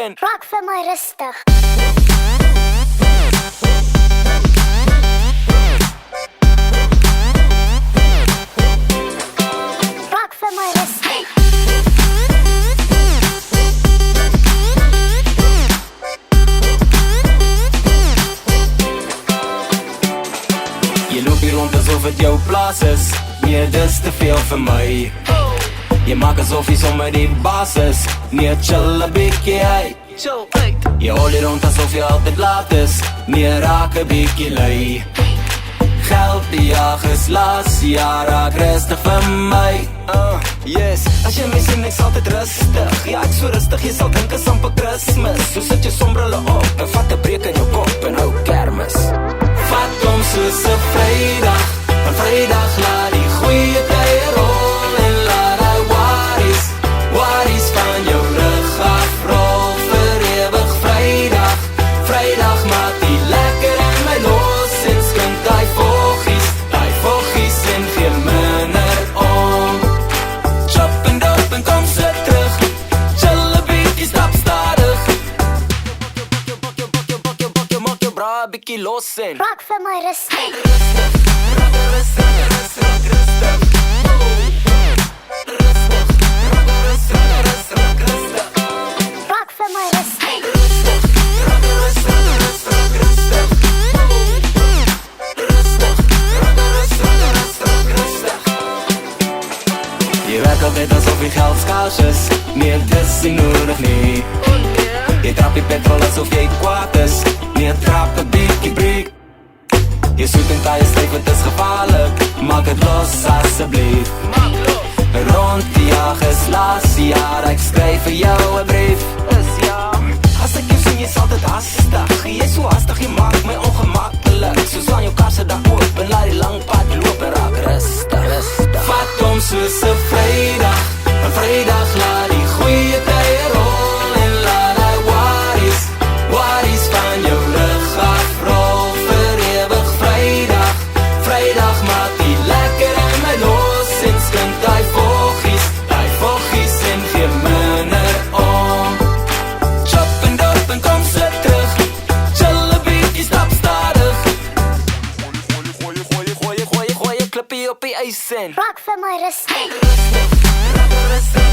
in. Raak vir my rustig. Raak vir my rustig. Jy loop hier rond asof het jou plaas is. Nee, dis te veel vir my. Jy maak asof jy sommer die baas is. Nee, chill 'n bietjie uit. Jy hol hier rond asof jy altyd laat is. Nee, raak 'n bietjie lui. Geld die jag is las, ja, raak rustig vir my. Yes, as jy my sien, ek's altyd rustig. Ja, ek so rustig, jy sal dink is amper Christmas. So sit jy sombrille op en vat 'n breek in jou kop en hou kermis. Vat hom soos 'n Vrydag, van Vrydag laat die goeie tye rol en laat hy worries van jou rug afrol vir ewig. Vrydag, Vrydag maak die lekker in my los en skink die voggies en gee minder om. Chop en dop en kom sit terug, chill 'n bietjie, stap stadig. Maak jou bra 'n bietjie los en Raak vir my rustig. Raak vir my rustig. Jy werk altyd asof jy geld skaars is. Nee, dis nie nodig nie. Jy trap die petrol asof jy kwaad is. Nee, trap 'n bietjie breek. Jy soek en taai styf, het is gevaarlik. Maak het los asseblief. Rond die jag is las, ja, ek skryf vir jou 'n brief. As ek jou sien, jy's altyd hastig. Jy's so hastig, jy maak my ongemakkelijk. So slaan jou kar se dak oop en laat die lang pad loop en raak rustig. Vat hom soos 'n Vrydag, van Vrydag laat die goeie tye rol en laat hy worries van jou rug afrol vir ewig. Vrydag, Vrydag maak die lekker in my los en skink die voggies en gee minder om. Chop en dop en kom sit terug, chill 'n bietjie, stap stadig. Gooi 'n klippie op die ys en Raak vir my rustig. rustig.